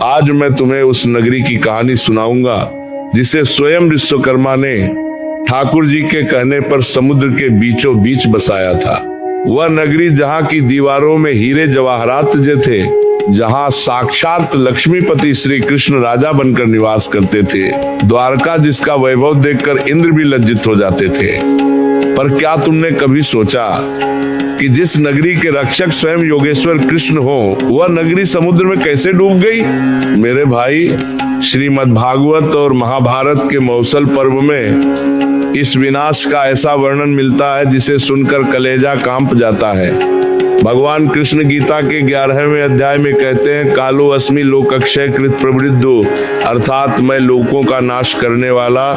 आज मैं तुम्हें उस नगरी की कहानी सुनाऊंगा जिसे स्वयं विश्वकर्मा ने ठाकुर जी के कहने पर समुद्र के बीचों बीच बसाया था। वह नगरी जहाँ की दीवारों में हीरे जवाहरात जे थे, जहाँ साक्षात लक्ष्मीपति श्री कृष्ण राजा बनकर निवास करते थे। द्वारका जिसका वैभव देखकर इंद्र भी लज्जित हो जाते थे। पर क्या तुमने कभी सोचा कि जिस नगरी के रक्षक स्वयं योगेश्वर कृष्ण हो, वह नगरी समुद्र में कैसे डूब गई? मेरे भाई, श्रीमद् भागवत और महाभारत के मौसल पर्व में इस विनाश का ऐसा वर्णन मिलता है जिसे सुनकर कलेजा कांप जाता है। भगवान कृष्ण गीता के 11वें अध्याय में कहते हैं, कालो अस्मि लोकक्षय कृत प्रवृद्धो, अर्थात मैं लोगों का नाश करने वाला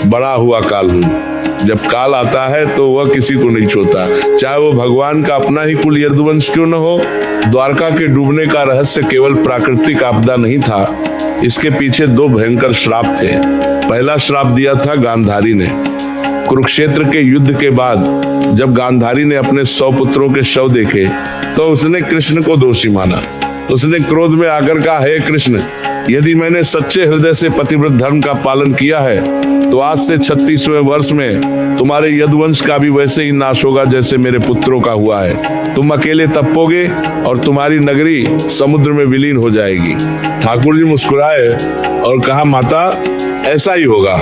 बड़ा हुआ काल हूँ। जब काल आता है तो वह किसी को नहीं छोड़ता, चाहे वो भगवान का अपना ही कुल यदुवंश क्यों न हो। द्वारका के डूबने का रहस्य केवल प्राकृतिक आपदा नहीं था, इसके पीछे 2 भयंकर श्राप थे। पहला श्राप दिया था गांधारी ने। कुरुक्षेत्र के युद्ध के बाद जब गांधारी ने अपने 100 पुत्रों के शव देखे तो उसने कृष्ण को दोषी माना। उसने क्रोध में आकर कहा, हे कृष्ण, यदि मैंने सच्चे हृदय से पतिव्रत धर्म का पालन किया है तो आज से 36वें वर्ष में तुम्हारे यदुवंश का भी वैसे ही नाश होगा जैसे मेरे पुत्रों का हुआ है। तुम अकेले तपोगे और तुम्हारी नगरी समुद्र में विलीन हो जाएगी। ठाकुर जी मुस्कुराए और कहा, माता, ऐसा ही होगा,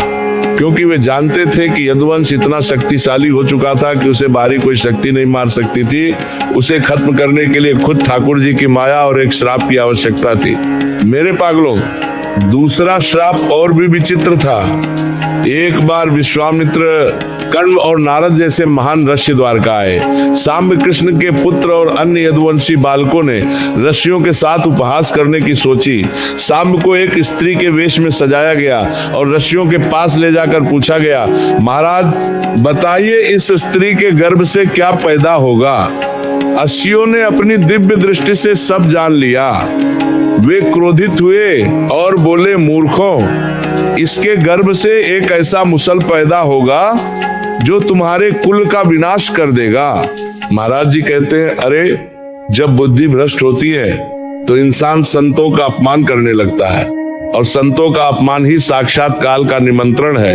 क्योंकि वे जानते थे कि यदुवंश इतना शक्तिशाली हो चुका था कि उसे बाहरी कोई शक्ति नहीं मार सकती थी। उसे खत्म करने के लिए खुद ठाकुर जी की माया और एक श्राप की आवश्यकता थी। मेरे पागलों, दूसरा श्राप और भी विचित्र था। एक बार विश्वामित्र, कर्ण और नारद जैसे महान ऋषि द्वारका आए। सांब कृष्ण के पुत्र और अन्य यदुवंशी बालकों ने ऋषियों के साथ उपहास करने की सोची। सांब को एक स्त्री के वेश में सजाया गया और ऋषियों के पास ले जाकर पूछा गया, महाराज बताइए इस स्त्री के गर्भ से क्या पैदा होगा? ऋषियों ने अपनी दिव्य दृष्टि से सब जान लिया। वे क्रोधित हुए और बोले, मूर्खों, इसके गर्भ से एक ऐसा मुसल पैदा होगा जो तुम्हारे कुल का विनाश कर देगा। महाराज जी कहते हैं, अरे जब बुद्धि भ्रष्ट होती है तो इंसान संतों का अपमान करने लगता है, और संतों का अपमान ही साक्षात काल का निमंत्रण है।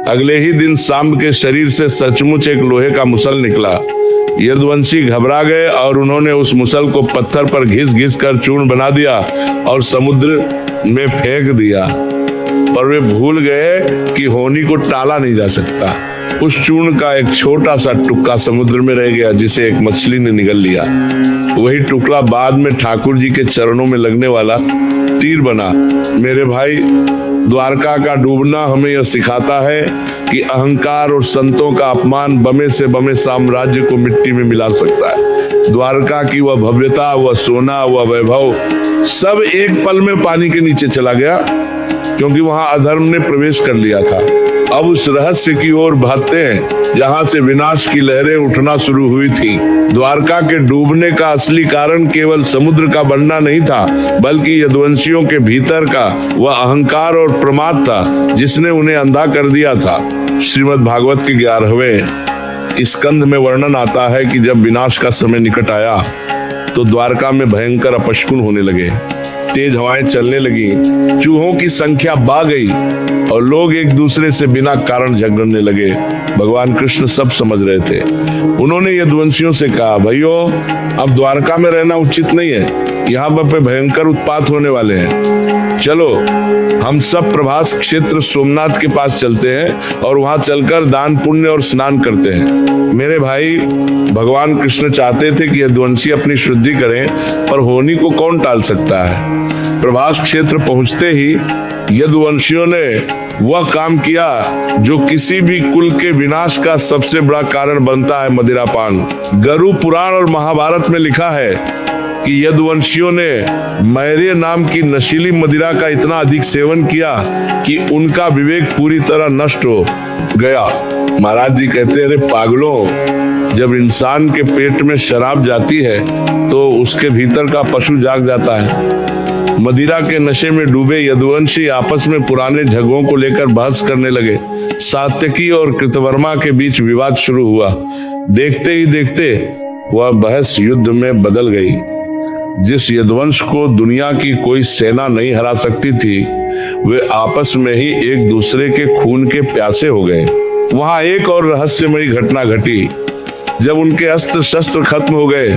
अगले ही दिन सांब के शरीर से सचमुच एक लोहे का मुसल निकला। यदुवंशी घबरा गए और उन्होंने उस मुसल को पत्थर पर घिस घिस कर चूर्ण बना दिया और समुद्र में फेंक दिया। पर वे भूल गए कि होनी को टाला नहीं जा सकता। उस चूर्ण का एक छोटा सा टुकड़ा समुद्र में रह गया, जिसे एक मछली ने निगल लिया। वही टुकड़ा बाद में ठाकुर जी के चरणों में लगने वाला तीर बना। मेरे भाई, द्वारका का डूबना हमें यह सिखाता है कि अहंकार और संतों का अपमान बमे से बमे साम्राज्य को मिट्टी में मिला सकता है। द्वारका की वह भव्यता, वह सोना, वह वैभव सब एक पल में पानी के नीचे चला गया, क्योंकि वहां अधर्म ने प्रवेश कर लिया था। अब उस रहस्य की ओर भागते हैं जहां से विनाश की लहरें उठना शुरू हुई थी। द्वारका के डूबने का असली कारण केवल समुद्र का बनना नहीं था, बल्कि यदुवंशियों के भीतर का वह अहंकार और प्रमाद था जिसने उन्हें अंधा कर दिया था। श्रीमद् भागवत के 11वें स्कंध में वर्णन आता है कि जब विनाश का समय निकट आया तो द्वारका में भयंकर अपशकुन होने लगे। तेज हवाएं चलने लगी, चूहों की संख्या बढ़ गई और लोग एक दूसरे से बिना कारण झगड़ने लगे। भगवान कृष्ण सब समझ रहे थे। उन्होंने यदुवंशियों से कहा, भाइयों, अब द्वारका में रहना उचित नहीं है, यहाँ पर भयंकर उत्पात होने वाले हैं। चलो हम सब प्रभास क्षेत्र सोमनाथ के पास चलते हैं और वहां चलकर दान पुण्य और स्नान करते हैं। मेरे भाई, भगवान कृष्ण चाहते थे कि यदुवंशी अपनी शुद्धि करें, पर होनी को कौन टाल सकता है। प्रभास क्षेत्र पहुंचते ही यदुवंशियों ने वह काम किया जो किसी भी कुल के विनाश का सबसे बड़ा कारण बनता है, मदिरापान। गरु पुराण और महाभारत में लिखा है कि यदुवंशियों ने मैरे नाम की नशीली मदिरा का इतना अधिक सेवन किया कि उनका विवेक पूरी तरह नष्ट हो गया। महाराज जी कहते हैं, अरे पागलों, जब इंसान के पेट में शराब जाती है तो उसके भीतर का पशु जाग जाता है। मदिरा के नशे में डूबे यदुवंशी आपस में पुराने झगड़ों को लेकर बहस करने लगे। सात्यकी और कृतवर्मा के बीच विवाद शुरू हुआ। देखते ही देखते वह बहस युद्ध में बदल गई। जिस यदुवंश को दुनिया की कोई सेना नहीं हरा सकती थी, वे आपस में ही एक दूसरे के खून के प्यासे हो गए। वहां एक और रहस्यमयी घटना घटी। जब उनके अस्त्र शस्त्र खत्म हो गए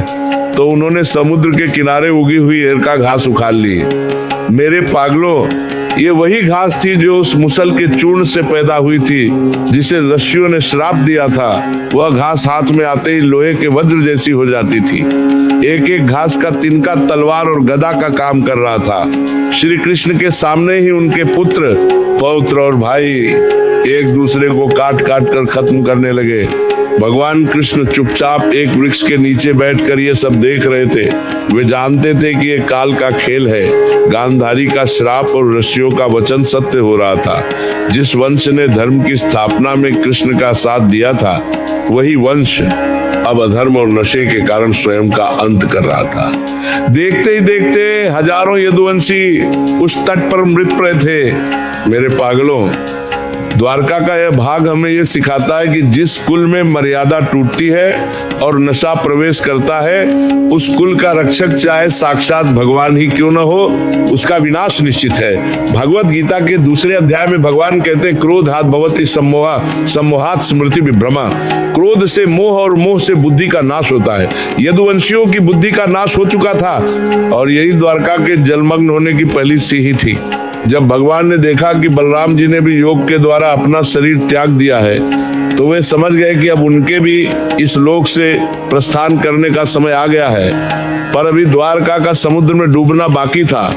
तो उन्होंने समुद्र के किनारे उगी हुई एरका घास उखाड़ ली। मेरे पागलों, ये वही घास थी जो उस मुसल के चूर्ण से पैदा हुई थी, जिसे ऋषियों ने श्राप दिया था। वह घास हाथ में आते ही लोहे के वज्र जैसी हो जाती थी। एक एक घास का तिनका तलवार और गदा का काम कर रहा था। श्री कृष्ण के सामने ही उनके पुत्र, पौत्र और भाई एक दूसरे को काट काट कर खत्म करने लगे। भगवान कृष्ण चुपचाप एक वृक्ष के नीचे बैठकर ये सब देख रहे थे। वे जानते थे कि ये काल का खेल है। गांधारी का श्राप और ऋषियों का वचन सत्य हो रहा था। जिस वंश ने धर्म की स्थापना में कृष्ण का साथ दिया था, वही वंश अब अधर्म और नशे के कारण स्वयं का अंत कर रहा था। देखते ही देखते हजारों यदुवंशी उस तट पर मृत पड़े थे। मेरे पागलों, द्वारका का यह भाग हमें यह सिखाता है कि जिस कुल में मर्यादा टूटती है और नशा प्रवेश करता है, उस कुल का रक्षक चाहे साक्षात भगवान ही क्यों न हो, उसका विनाश निश्चित है। भगवत गीता के दूसरे अध्याय में भगवान कहते हैं, क्रोधात् भवति सम्मोहा, सम्मोहात् स्मृति विभ्रमा। क्रोध से मोह और मोह से बुद्धि का नाश होता है। यदुवंशियों की बुद्धि का नाश हो चुका था और यही द्वारका के जलमग्न होने की पहली सीढ़ी थी। जब भगवान ने देखा कि बलराम जी ने भी योग के द्वारा अपना शरीर त्याग दिया है, तो वे समझ गए कि अब उनके भी इस लोक से प्रस्थान करने का समय आ गया है। पर अभी द्वारका का समुद्र में डूबना बाकी था,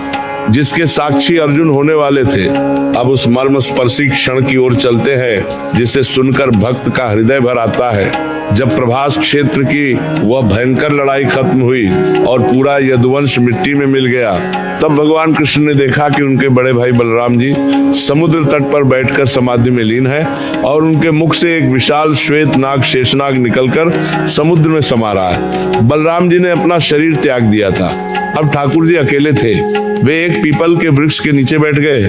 जिसके साक्षी अर्जुन होने वाले थे। अब उस मर्म स्पर्शी क्षण की ओर चलते हैं, जिसे सुनकर भक्त का हृदय भर आता है। जब प्रभास क्षेत्र की वह भयंकर लड़ाई खत्म हुई और पूरा यदुवंश मिट्टी में मिल गया, तब भगवान कृष्ण ने देखा कि उनके बड़े भाई बलराम जी समुद्र तट पर बैठकर समाधि में लीन है और उनके मुख से एक विशाल श्वेत नाग शेषनाग निकलकर समुद्र में समा रहा है। बलराम जी ने अपना शरीर त्याग दिया था। अब ठाकुर जी अकेले थे। वे एक पीपल के वृक्ष के नीचे बैठ गए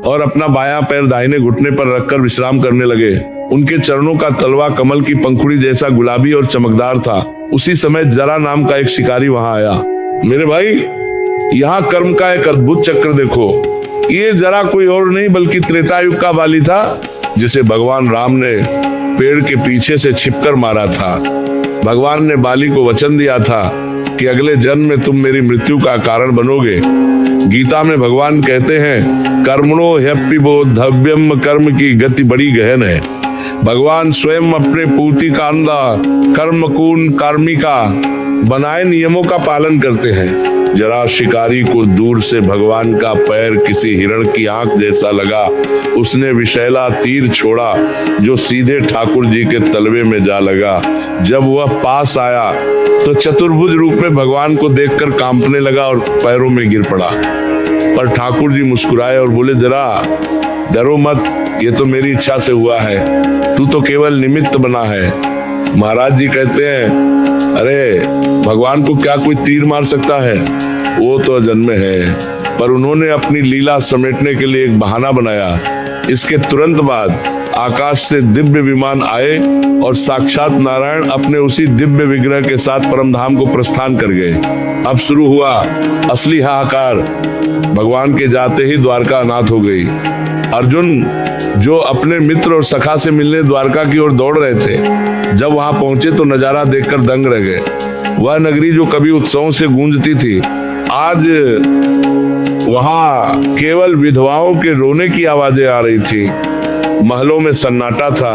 और अपना बायां पैर दाहिने घुटने पर रखकर विश्राम करने लगे। उनके चरणों का तलवा कमल की पंखुड़ी जैसा गुलाबी और चमकदार था। उसी समय जरा नाम का एक शिकारी वहां आया। मेरे भाई, यहाँ कर्म का एक अद्भुत चक्र देखो। ये जरा कोई और नहीं बल्कि त्रेतायुग का बाली था, जिसे भगवान राम ने पेड़ के पीछे से छिपकर मारा था। भगवान ने बाली को वचन दिया था कि अगले जन्म में तुम मेरी मृत्यु का कारण बनोगे। गीता में भगवान कहते हैं, कर्मणो ह्यप्पिबोधव्यम, कर्म की गति बड़ी गहन है। भगवान स्वयं अपने पूर्ति कांदा कर्मकून कार्मिका बनाए नियमों का पालन करते हैं। जरा शिकारी को दूर से भगवान का पैर किसी हिरण की आंख जैसा लगा। उसने विषैला तीर छोड़ा जो सीधे ठाकुर जी के तलवे में जा लगा। जब वह पास आया तो चतुर्भुज रूप में भगवान को देखकर कांपने लगा और पैरों में गिर पड़ा। पर ठाकुर जी मुस्कुराए और बोले, जरा डरो मत, ये तो मेरी इच्छा से हुआ है, तू तो केवल निमित्त बना है। महाराज जी कहते हैं, अरे भगवान को क्या कोई तीर मार सकता है? वो तो अजन्मे है। पर उन्होंने अपनी लीला समेटने के लिए एक बहाना बनाया। इसके तुरंत बाद आकाश से दिव्य विमान आए और साक्षात नारायण अपने उसी दिव्य विग्रह के साथ परमधाम को प्रस्थान कर गए। अब शुरू हुआ असली हाहाकार। भगवान के जाते ही द्वारका अनाथ हो गई। अर्जुन, जो अपने मित्र और सखा से मिलने द्वारका की ओर दौड़ रहे थे, जब वहां पहुंचे तो नजारा देखकर दंग रह गए। वह नगरी जो कभी उत्सवों से गूंजती थी, आज वहां केवल विधवाओं के रोने की आवाजें आ रही थी। महलों में सन्नाटा था।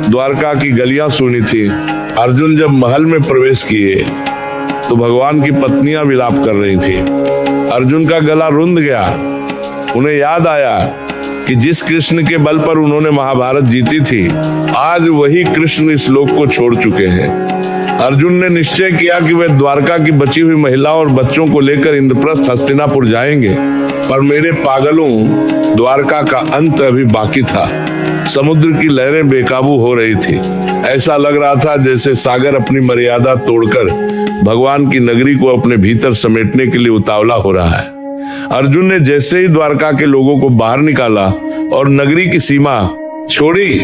द्वारका की गलियां सूनी थी। अर्जुन जब महल में प्रवेश किए तो भगवान की पत्नियां विलाप कर रही थी। अर्जुन का गला रुंध गया। उन्हें याद आया कि जिस कृष्ण के बल पर उन्होंने महाभारत जीती थी, आज वही कृष्ण इस लोक को छोड़ चुके हैं। अर्जुन ने निश्चय किया कि वे द्वारका की बची हुई महिलाओं और बच्चों को लेकर इंद्रप्रस्थ हस्तिनापुर जाएंगे। पर मेरे पागलों, द्वारका का अंत अभी बाकी था। समुद्र की लहरें बेकाबू हो रही थी। ऐसा लग रहा था जैसे सागर अपनी मर्यादा तोड़कर भगवान की नगरी को अपने भीतर समेटने के लिए उतावला हो रहा है। अर्जुन ने जैसे ही द्वारका के लोगों को बाहर निकाला और नगरी की सीमा छोड़ी,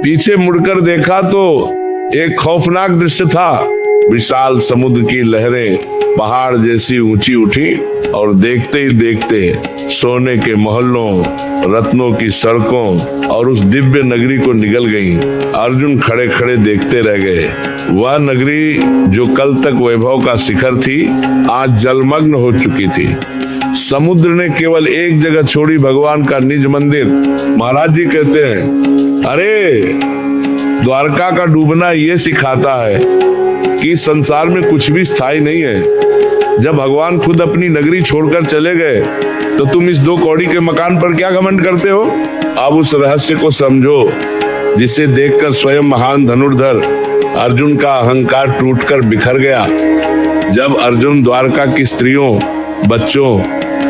पीछे मुड़कर देखा तो एक खौफनाक दृश्य था। विशाल समुद्र की लहरें पहाड़ जैसी ऊंची उठी और देखते ही देखते सोने के मोहल्लों, रत्नों की सड़कों और उस दिव्य नगरी को निगल गईं। अर्जुन खड़े खड़े देखते रह गए। वह नगरी जो कल तक वैभव का शिखर थी, आज जलमग्न हो चुकी थी। समुद्र ने केवल एक जगह छोड़ी, भगवान का निज मंदिर। महाराज जी कहते हैं, अरे द्वारका का डूबना ये सिखाता है कि संसार में कुछ भी स्थायी नहीं है। जब भगवान खुद अपनी नगरी छोड़कर चले गए तो तुम इस 2 कौड़ी के मकान पर क्या घमंड करते हो? अब उस रहस्य को समझो जिसे देखकर स्वयं महान धनुर्धर अर्जुन का अहंकार टूटकर बिखर गया। जब अर्जुन द्वारका की स्त्रियों, बच्चों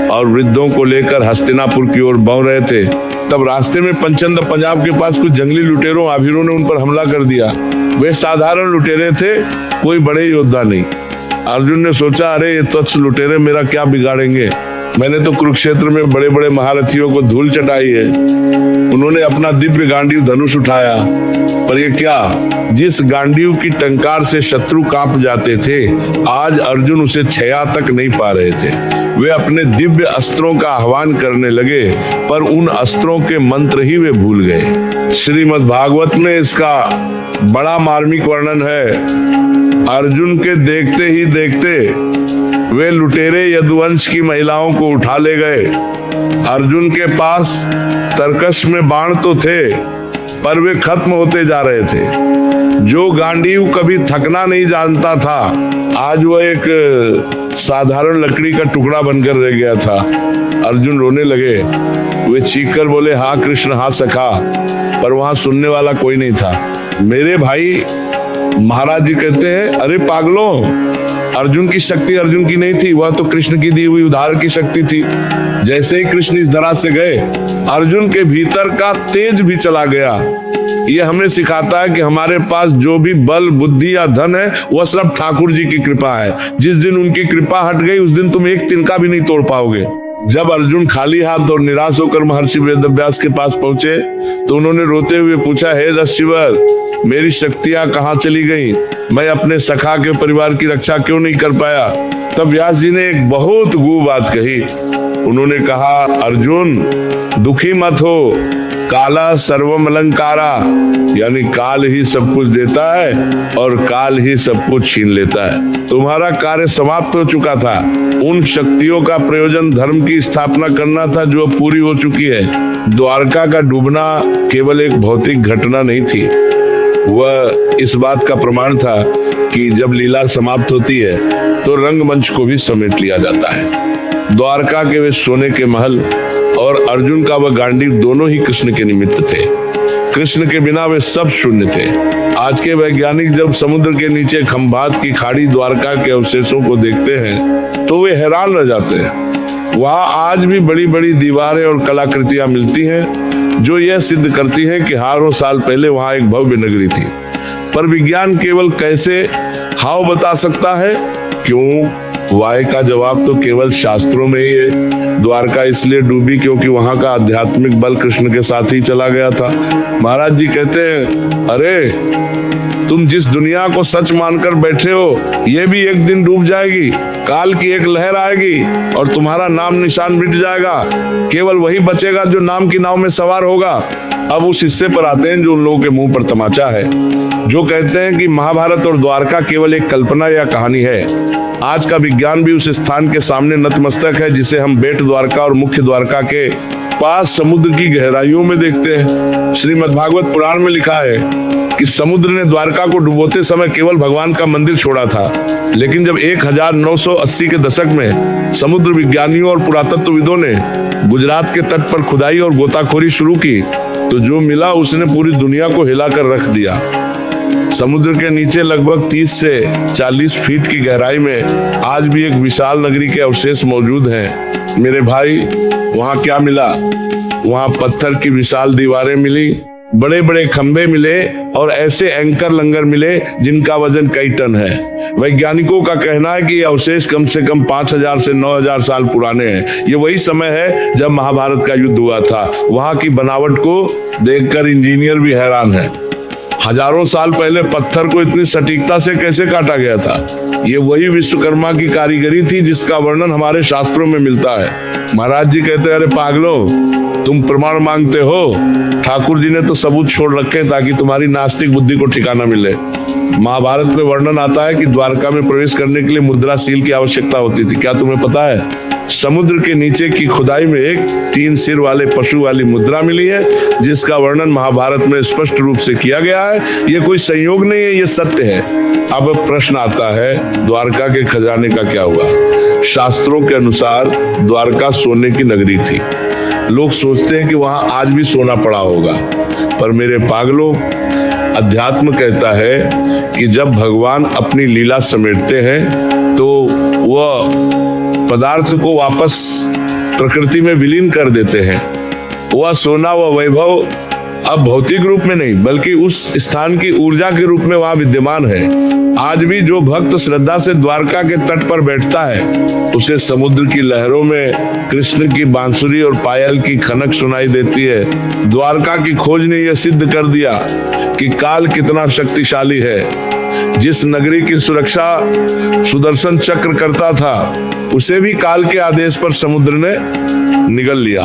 और वृद्धों को लेकर हस्तिनापुर की ओर बढ़ रहे थे, तब रास्ते में पंचंद पंजाब के पास कुछ जंगली लुटेरों आभीरों ने उन पर हमला कर दिया। वे साधारण लुटेरे थे, कोई बड़े योद्धा नहीं। अर्जुन ने सोचा, अरे ये तुच्छ लुटेरे मेरा क्या बिगाड़ेंगे? मैंने तो कुरुक्षेत्र में बड़े बड़े महारथियों को धूल चटाई है। उन्होंने अपना दिव्य गांडीव धनुष उठाया, पर ये क्या, जिस गांडीव की टंकार से शत्रु कांप जाते थे, आज अर्जुन उसे छया तक नहीं पा रहे थे। वे अपने दिव्य अस्त्रों का आह्वान करने लगे, पर उन अस्त्रों के मंत्र ही वे भूल गए। श्रीमद् भागवत में इसका बड़ा मार्मिक वर्णन है। अर्जुन के देखते ही देखते वे लुटेरे यदुवंश की महिलाओं को उठा ले गए। अर्जुन के पास तरकश में बाण तो थे, पर वे खत्म होते जा रहे थे। जो गांडीव कभी थकना नहीं जानता था, आज वह एक साधारण लकड़ी का टुकड़ा बनकर रह गया था। अर्जुन रोने लगे। वे चीख कर बोले, हाँ कृष्ण, हाँ सखा, पर वहां सुनने वाला कोई नहीं था। मेरे भाई महाराज जी कहते हैं, अरे पागलों, अर्जुन की शक्ति अर्जुन की नहीं थी, वह तो कृष्ण की दी हुई उधार की शक्ति थी। जैसे ही कृष्ण इस दराज से गए, अर्जुन के भीतर का तेज भी चला गया। ये हमें सिखाता है कि हमारे पास जो भी बल, बुद्धि या धन है, वह सब ठाकुर जी की कृपा है। जिस दिन उनकी कृपा हट गई, उस दिन तुम एक तिनका भी नहीं तोड़ पाओगे। जब अर्जुन खाली हाथ और निराश होकर महर्षि वेदव्यास के पास पहुंचे, तो उन्होंने रोते हुए पूछा, हे दस्युवर, मेरी शक्तियां कहाँ चली गईं? मैं अपने सखा के परिवार की रक्षा क्यों नहीं कर पाया? तब व्यास जी ने एक बहुत गूढ़ बात कही। उन्होंने कहा, अर्जुन दुखी मत हो, काला सर्वम अलंकारा, यानी काल ही सब कुछ देता है और काल ही सब कुछ छीन लेता है। तुम्हारा कार्य समाप्त हो चुका था। उन शक्तियों का प्रयोजन धर्म की स्थापना करना था जो अब पूरी हो चुकी है। द्वारका का डूबना केवल एक भौतिक घटना नहीं थी, वह इस बात का प्रमाण था कि जब लीला समाप्त होती है तो रंगमंच को भी समेट लिया जाता है। द्वारका के वे सोने के महल और अर्जुन का वह गांडीव दोनों ही कृष्ण के निमित्त थे। कृष्ण के बिना वे सब शून्य थे। आज के वैज्ञानिक जब समुद्र के नीचे खंभात की खाड़ी द्वारका के अवशेषों को देखते हैं तो वे हैरान रह जाते हैं। वहाँ आज भी बड़ी बड़ी दीवारें और कलाकृतियां मिलती हैं जो यह सिद्ध करती है कि हजारों साल पहले वहाँ एक भव्य नगरी थी। पर विज्ञान केवल कैसे हाव बता सकता है, क्यों? वाय का जवाब तो केवल शास्त्रों में ही है। द्वारका इसलिए डूबी क्योंकि वहां का आध्यात्मिक बल कृष्ण के साथ ही चला गया था। महाराज जी कहते हैं, अरे तुम जिस दुनिया को सच मानकर बैठे हो, ये भी एक दिन डूब जाएगी। काल की एक लहर आएगी और तुम्हारा नाम निशान मिट जाएगा। केवल वही बचेगा जो नाम की नाव में सवार होगा। अब उस हिस्से पर आते हैं जो उन लोगों के मुंह पर तमाचा है, जो कहते हैं कि महाभारत और द्वारका केवल एक कल्पना या कहानी है। आज का विज्ञान भी उस स्थान के सामने नतमस्तक है जिसे हम बेट द्वारका और मुख्य द्वारका के पास समुद्र की गहराइयों में देखते हैं। श्रीमद् भागवत पुराण में लिखा है कि समुद्र ने द्वारका को डुबोते समय केवल भगवान का मंदिर छोड़ा था, लेकिन जब 1980 के दशक में समुद्र विज्ञानियों और पुरातत्वविदों ने गुजरात के तट पर खुदाई और गोताखोरी शुरू की, तो जो मिला उसने पूरी दुनिया को हिलाकर रख दिया। समुद्र के नीचे लगभग 30 से 40 फीट की गहराई में आज भी एक विशाल नगरी के अवशेष मौजूद हैं। मेरे भाई, वहाँ क्या मिला? वहाँ पत्थर की विशाल दीवारें मिली, बड़े बड़े खंभे मिले और ऐसे एंकर लंगर मिले जिनका वजन कई टन है। वैज्ञानिकों का कहना है कि ये अवशेष कम से कम 5000 से 9000 साल पुराने हैं। ये वही समय है जब महाभारत का युद्ध हुआ था। वहाँ की बनावट को देखकर इंजीनियर भी हैरान है। हजारों साल पहले पत्थर को इतनी सटीकता से कैसे काटा गया था? ये वही विश्वकर्मा की कारीगरी थी जिसका वर्णन हमारे शास्त्रों में मिलता है। महाराज जी कहते हैं, अरे पागलो, तुम प्रमाण मांगते हो, ठाकुर जी ने तो सबूत छोड़ रखे ताकि तुम्हारी नास्तिक बुद्धि को ठिकाना मिले। महाभारत में वर्णन आता है कि द्वारका में प्रवेश करने के लिए मुद्रा सील की आवश्यकता होती थी। क्या तुम्हें पता है? समुद्र के नीचे की खुदाई में एक 3 सिर वाले पशु वाली मुद्रा मिली है जिसका वर्णन महाभारत में स्पष्ट रूप से किया गया है। ये कोई संयोग नहीं है, ये सत्य है। अब प्रश्न आता है, द्वारका के खजाने का क्या हुआ? शास्त्रों के अनुसार द्वारका सोने की नगरी थी। लोग सोचते हैं कि वहां आज भी सोना पड़ा होगा, पर मेरे पागलों, अध्यात्म कहता है कि जब भगवान अपनी लीला समेटते हैं तो वह पदार्थ को वापस प्रकृति में विलीन कर देते हैं। वह सोना, वह वैभव अब भौतिक रूप में नहीं बल्कि उस स्थान की ऊर्जा के रूप में वहां विद्यमान है। आज भी जो भक्त श्रद्धा से द्वारका के तट पर बैठता है उसे समुद्र की लहरों में कृष्ण की बांसुरी और पायल की खनक सुनाई देती है। द्वारका की खोज ने यह सिद्ध कर दिया कि काल कितना शक्तिशाली है। जिस नगरी की सुरक्षा सुदर्शन चक्र करता था उसे भी काल के आदेश पर समुद्र ने निगल लिया।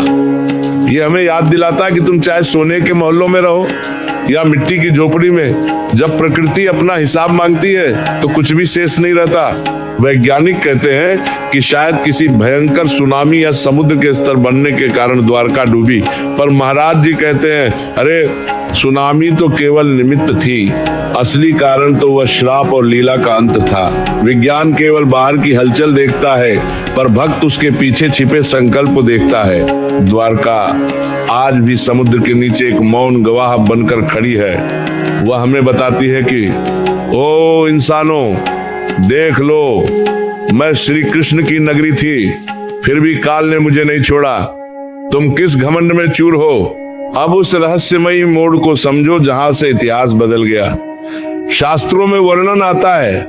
ये हमें याद दिलाता है कि तुम चाहे सोने के महलों में रहो या मिट्टी की झोपड़ी में, जब प्रकृति अपना हिसाब मांगती है तो कुछ भी शेष नहीं रहता। वैज्ञानिक कहते हैं कि शायद किसी भयंकर सुनामी या समुद्र के स्तर बनने के कारण द्वारका डूबी, पर महाराज जी कहते हैं, अरे सुनामी तो केवल निमित्त थी, असली कारण तो वह श्राप और लीला का अंत था। विज्ञान केवल बाहर की हलचल देखता है पर भक्त उसके पीछे छिपे संकल्प को देखता है। द्वारका आज भी समुद्र के नीचे एक मौन गवाह बनकर खड़ी है। वह हमें बताती है कि ओ इंसानों, देख लो, मैं श्री कृष्ण की नगरी थी, फिर भी काल ने मुझे नहीं छोड़ा। तुम किस घमंड में चूर हो? अब उस रहस्यमयी मोड़ को समझो जहां से इतिहास बदल गया। शास्त्रों में वर्णन आता है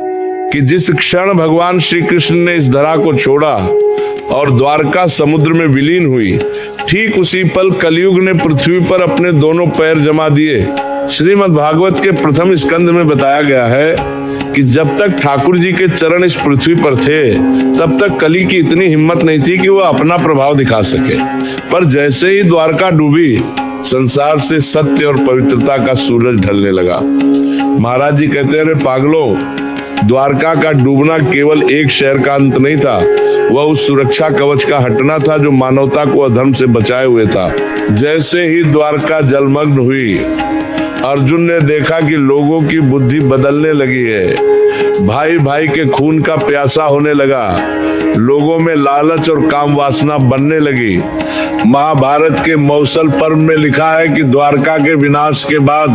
कि जिस क्षण भगवान श्री कृष्ण ने इस धरा को छोड़ा और द्वारका समुद्र में विलीन हुई, ठीक उसी पल कलयुग ने पृथ्वी पर अपने दोनों पैर जमा दिए। श्रीमद् भागवत के प्रथम स्कंद में बताया गया है कि जब तक ठाकुर जी के चरण इस पृथ्वी पर थे तब तक कली की इतनी हिम्मत नहीं थी कि वह अपना प्रभाव दिखा सके, पर जैसे ही द्वारका डूबी संसार से सत्य और पवित्रता का सूरज ढलने लगा। महाराज जी कहते हैं, पागलो, द्वारका का डूबना केवल एक शहर का अंत नहीं था, वह उस सुरक्षा कवच का हटना था जो मानवता को अधर्म से बचाए हुए था। जैसे ही द्वारका जलमग्न हुई, अर्जुन ने देखा कि लोगों की बुद्धि बदलने लगी है। भाई भाई के खून का प्यासा होने लगा, लोगों में लालच और काम वासना बनने लगी। महाभारत के मौसल पर्व में लिखा है कि द्वारका के विनाश के बाद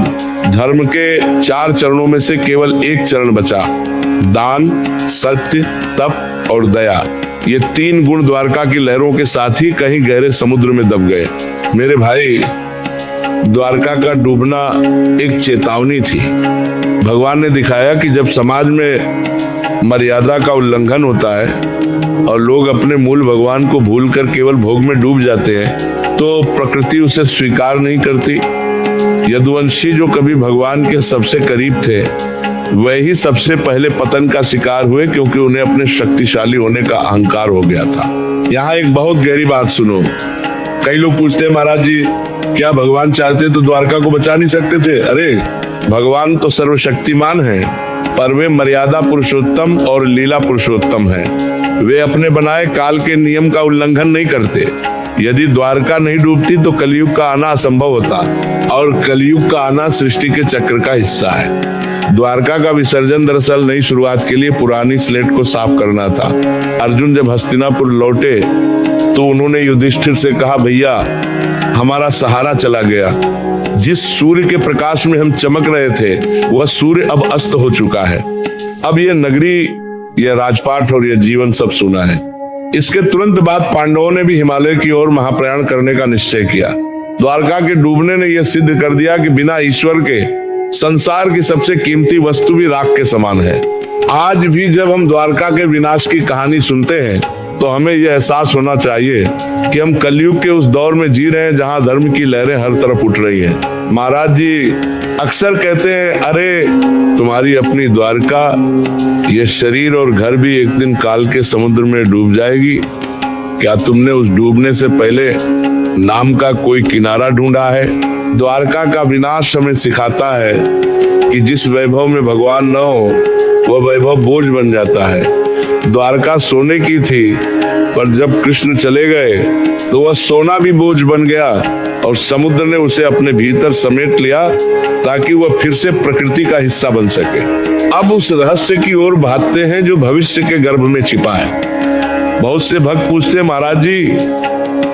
धर्म के 4 चरणों में से केवल एक चरण बचा, दान, सत्य, तप और दया। ये 3 गुण द्वारका की लहरों के साथ ही कहीं गहरे समुद्र में दब गए। मेरे भाई, द्वारका का डूबना एक चेतावनी थी। भगवान ने दिखाया कि जब समाज में मर्यादा का उल्लंघन होता है और लोग अपने मूल भगवान को भूलकर केवल भोग में डूब जाते हैं तो प्रकृति उसे स्वीकार नहीं करती। यदुवंशी जो कभी भगवान के सबसे करीब थे वही सबसे पहले पतन का शिकार हुए, क्योंकि उन्हें अपने शक्तिशाली होने का अहंकार हो गया था। यहाँ एक बहुत गहरी बात सुनो। कई लोग पूछते हैं, महाराज जी, क्या भगवान चाहते तो द्वारका को बचा नहीं सकते थे? अरे भगवान तो सर्वशक्तिमान है, पर वे मर्यादा पुरुषोत्तम और लीला पुरुषोत्तम हैं। वे अपने बनाए काल के नियम का उल्लंघन नहीं करते। यदि द्वारका नहीं डूबती तो कलयुग का आना असंभव होता, और कलयुग का आना सृष्टि के चक्र का हिस्सा है। द्वारका का विसर्जन दरअसल नई शुरुआत के लिए पुरानी स्लेट को साफ करना था। अर्जुन जब हस्तिनापुर लौटे तो उन्होंने युधिष्ठिर से कहा, भैया हमारा सहारा चला गया। जिस सूर्य के प्रकाश में हम चमक रहे थे वह सूर्य अब अस्त हो चुका है। अब यह नगरी, यह राजपाट और यह जीवन सब सूना है। इसके तुरंत बाद पांडवों ने भी हिमालय की ओर महाप्रयाण करने का निश्चय किया। द्वारका के डूबने ने यह सिद्ध कर दिया कि बिना ईश्वर के संसार की सबसे कीमती वस्तु भी राख के समान है। आज भी जब हम द्वारका के विनाश की कहानी सुनते हैं तो हमें यह एहसास होना चाहिए कि हम कलयुग के उस दौर में जी रहे हैं जहां धर्म की लहरें हर तरफ उठ रही हैं। महाराज जी अक्सर कहते हैं, अरे तुम्हारी अपनी द्वारका, ये शरीर और घर भी एक दिन काल के समुद्र में डूब जाएगी। क्या तुमने उस डूबने से पहले नाम का कोई किनारा ढूंढा है? द्वारका का विनाश हमें सिखाता है कि जिस वैभव में भगवान न हो वह वैभव बोझ बन जाता है। द्वारका सोने की थी, पर जब कृष्ण चले गए तो वह सोना भी बोझ बन गया और समुद्र ने उसे अपने भीतर समेट लिया ताकि वह फिर से प्रकृति का हिस्सा बन सके। अब उस रहस्य की ओर भागते हैं जो भविष्य के गर्भ में छिपा है। बहुत से भक्त पूछते हैं, महाराज जी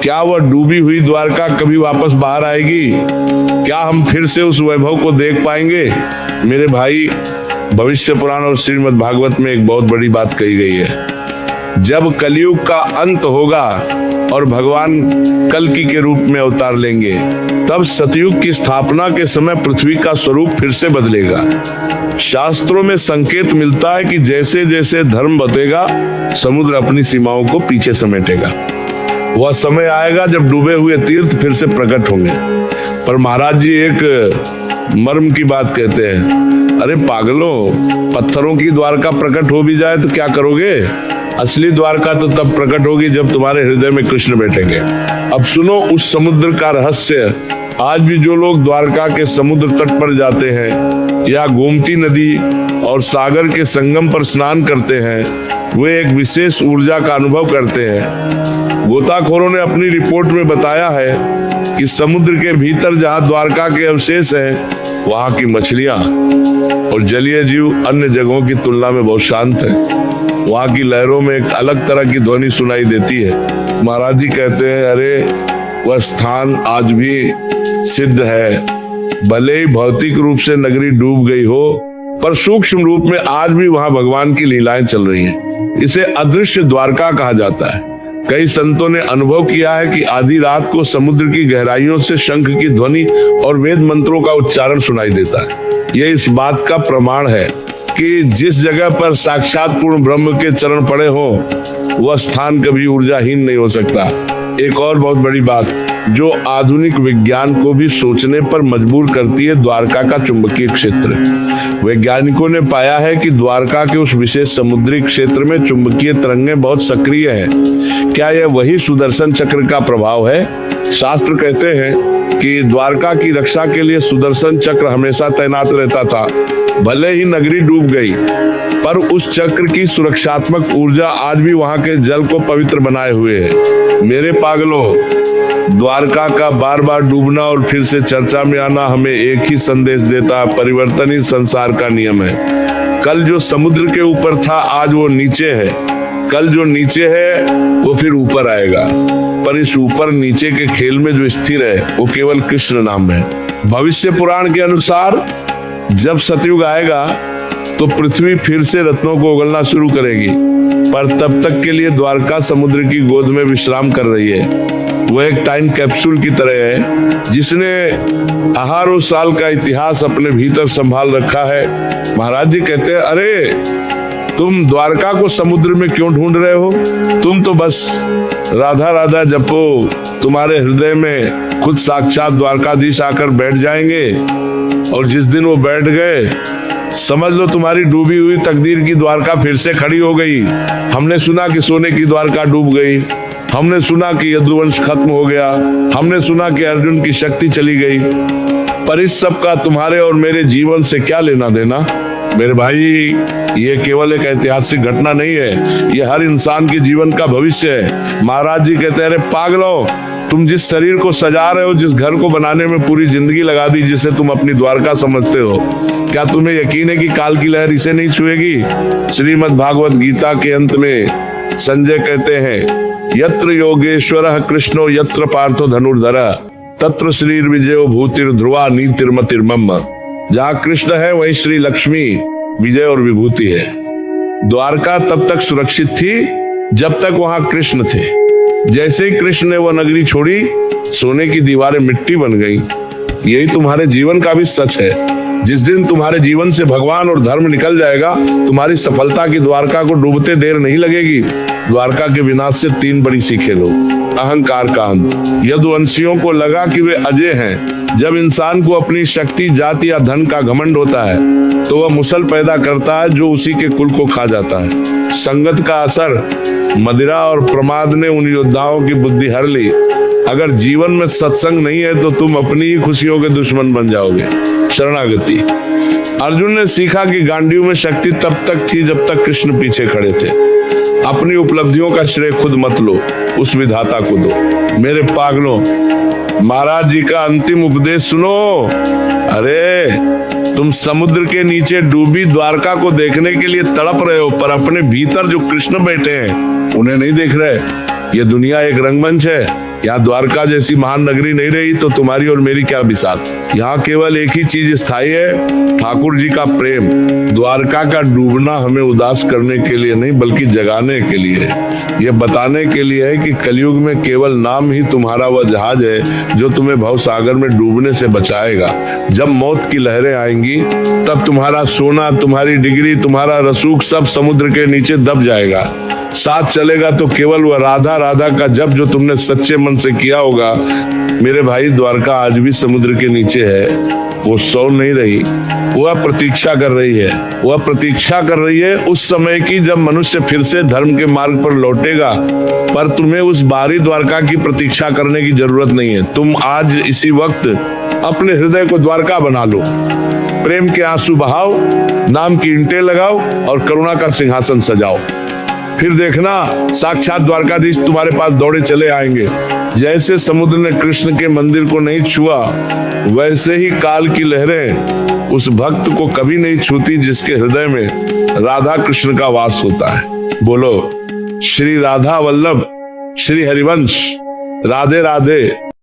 क्या वह डूबी हुई द्वारका कभी वापस बाहर आएगी? क्या हम फिर से उस वैभव को देख पाएंगे? मेरे भाई, भविष्य पुराण और श्रीमद् भागवत में एक बहुत बड़ी बात कही गई है। जब कलयुग का अंत होगा और भगवान कल्कि के रूप में अवतार लेंगे, तब सतयुग की स्थापना के समय पृथ्वी का स्वरूप फिर से बदलेगा। शास्त्रों में संकेत मिलता है कि जैसे जैसे धर्म बढ़ेगा, समुद्र अपनी सीमाओं को पीछे समेटेगा। वह समय आएगा जब डूबे हुए तीर्थ फिर से प्रकट होंगे। पर महाराज जी एक मर्म की बात कहते हैं, अरे पागलों, पत्थरों की द्वारका प्रकट हो भी जाए तो क्या करोगे? असली द्वारका तो तब प्रकट होगी जब तुम्हारे हृदय में कृष्ण बैठेंगे। अब सुनो उस समुद्र का रहस्य। आज भी जो लोग द्वारका के समुद्र तट पर जाते हैं या गोमती नदी और सागर के संगम पर स्नान करते हैं, वे एक विशेष ऊर्जा का अनुभव करते हैं। गोताखोरों ने अपनी रिपोर्ट में बताया है कि समुद्र के भीतर जहां द्वारका के अवशेष हैं, वहां की मछलियां और जलीय जीव अन्य जगहों की तुलना में बहुत शांत है। वहां की लहरों में एक अलग तरह की ध्वनि सुनाई देती है। महाराज जी कहते हैं, अरे वह स्थान आज भी सिद्ध है। भले ही भौतिक रूप से नगरी डूब गई हो, पर सूक्ष्म रूप में आज भी वहां भगवान की लीलाएं चल रही हैं। इसे अदृश्य द्वारका कहा जाता है। कई संतों ने अनुभव किया है कि आधी रात को समुद्र की गहराइयों से शंख की ध्वनि और वेद मंत्रों का उच्चारण सुनाई देता है। यह इस बात का प्रमाण है कि जिस जगह पर साक्षात पूर्ण ब्रह्म के चरण पड़े हो, वह स्थान कभी ऊर्जाहीन नहीं हो सकता। एक और बहुत बड़ी बात जो आधुनिक विज्ञान को भी सोचने पर मजबूर करती है, द्वारका का चुंबकीय क्षेत्र। वैज्ञानिकों ने पाया है कि द्वारका के उस विशेष समुद्री क्षेत्र में चुंबकीय तरंगें बहुत सक्रिय हैं। क्या यह वही सुदर्शन चक्र का प्रभाव है? शास्त्र कहते हैं कि द्वारका की रक्षा के लिए सुदर्शन चक्र हमेशा तैनात रहता था। भले ही नगरी डूब गई, पर उस चक्र की सुरक्षात्मक ऊर्जा आज भी वहां के जल को पवित्र बनाए हुए है। मेरे पागलों, द्वारका का बार बार डूबना और फिर से चर्चा में आना हमें एक ही संदेश देता है, परिवर्तन ही संसार का नियम है। कल जो समुद्र के ऊपर था, आज वो नीचे है। कल जो नीचे है वो फिर ऊपर आएगा, पर इस ऊपर नीचे के खेल में जो स्थिर है वो केवल कृष्ण नाम है। भविष्य पुराण के अनुसार जब सतयुग आएगा तो पृथ्वी फिर से रत्नों को उगलना शुरू करेगी, पर तब तक के लिए द्वारका समुद्र की गोद में विश्राम कर रही है। वह एक टाइम कैप्सूल की तरह है जिसने हजारों साल का इतिहास अपने भीतर संभाल रखा है। महाराज जी कहते हैं, अरे तुम द्वारका को समुद्र में क्यों ढूंढ रहे हो? तुम तो बस राधा राधा जपो, तुम्हारे हृदय में खुद साक्षात द्वारकाधीश आकर बैठ जाएंगे। और जिस दिन वो बैठ गए, समझ लो तुम्हारी डूबी हुई तकदीर की द्वारका फिर से खड़ी हो गई। हमने सुना कि सोने की द्वारका डूब गई, हमने सुना कि यदुवंश खत्म हो गया, हमने सुना कि अर्जुन की शक्ति चली गई, पर इस सब का तुम्हारे और मेरे जीवन से क्या लेना देना? मेरे भाई, ये केवल एक ऐतिहासिक घटना नहीं है, ये हर इंसान के जीवन का भविष्य है। महाराज जी कहते हैं, अरे पागलों, तुम जिस शरीर को सजा रहे हो, जिस घर को बनाने में पूरी जिंदगी लगा दी, जिसे तुम अपनी द्वारका समझते हो, क्या तुम्हें यकीन है कि काल की लहर इसे नहीं छुएगी? श्रीमद् भागवत गीता के अंत में संजय कहते हैं, यत्र योगेश्वरः कृष्णो यत्र पार्थो धनुर्धरः तत्र श्री विजयो भूतिर ध्रुवा नीतिर्मतिर्मम। जहाँ कृष्ण है वहीं श्री लक्ष्मी, विजय और विभूति है। द्वारका तब तक सुरक्षित थी जब तक वहाँ कृष्ण थे। जैसे ही कृष्ण ने वह नगरी छोड़ी, सोने की दीवारें मिट्टी बन गई। यही तुम्हारे जीवन का भी सच है। जिस दिन तुम्हारे जीवन से भगवान और धर्म निकल जाएगा, तुम्हारी सफलता की द्वारका को डूबते देर नहीं लगेगी। द्वारका के विनाश से 3 बड़ी सीखें लो। अहंकार का अंत। यदुवंशियों को लगा कि वे अजय हैं। जब इंसान को अपनी शक्ति, जाति या धन का घमंड होता है तो वह मुसल पैदा करता है जो उसी के कुल को खा जाता है। संगत का असर। मदिरा और प्रमाद ने उन योद्धाओं की बुद्धि हर ली। अगर जीवन में सत्संग नहीं है तो तुम अपनी ही खुशियों के दुश्मन बन जाओगे। शरणागति। अर्जुन ने सीखा कि गांडीव में शक्ति तब तक थी जब तक कृष्ण पीछे खड़े थे। अपनी उपलब्धियों का श्रेय खुद मत लो, उस विधाता को दो। मेरे पागलों, महाराज जी का अंतिम उपदेश सुनो। अरे तुम समुद्र के नीचे डूबी द्वारका को देखने के लिए तड़प रहे हो, पर अपने भीतर जो कृष्ण बैठे हैं उन्हें नहीं देख रहे। ये दुनिया एक रंगमंच है। यहाँ द्वारका जैसी महान नगरी नहीं रही तो तुम्हारी और मेरी क्या मिसाल। यहाँ केवल एक ही चीज स्थायी है, ठाकुर जी का प्रेम। द्वारका का डूबना हमें उदास करने के लिए नहीं बल्कि जगाने के लिए, ये बताने के लिए है कि कलयुग में केवल नाम ही तुम्हारा वह जहाज है जो तुम्हें भवसागर में डूबने से बचाएगा। जब मौत की लहरें आएंगी तब तुम्हारा सोना, तुम्हारी डिग्री, तुम्हारा रसूख सब समुद्र के नीचे दब जाएगा। साथ चलेगा तो केवल वह राधा राधा का जप जो तुमने सच्चे मन से किया होगा। मेरे भाई, द्वारका आज भी समुद्र के नीचे है। वो सो नहीं रही, वह प्रतीक्षा कर रही है। वह प्रतीक्षा कर रही है उस समय की जब मनुष्य फिर से धर्म के मार्ग पर लौटेगा। पर तुम्हें उस बाहरी द्वारका की प्रतीक्षा करने की जरूरत नहीं है। तुम आज इसी वक्त अपने हृदय को द्वारका बना लो। प्रेम के आंसू बहाओ, नाम की ईंटें लगाओ और करुणा का सिंहासन सजाओ। फिर देखना, साक्षात द्वारकाधीश तुम्हारे पास दौड़े चले आएंगे। जैसे समुद्र ने कृष्ण के मंदिर को नहीं छुआ, वैसे ही काल की लहरें उस भक्त को कभी नहीं छूती जिसके हृदय में राधा कृष्ण का वास होता है। बोलो श्री राधा वल्लभ, श्री हरिवंश। राधे राधे।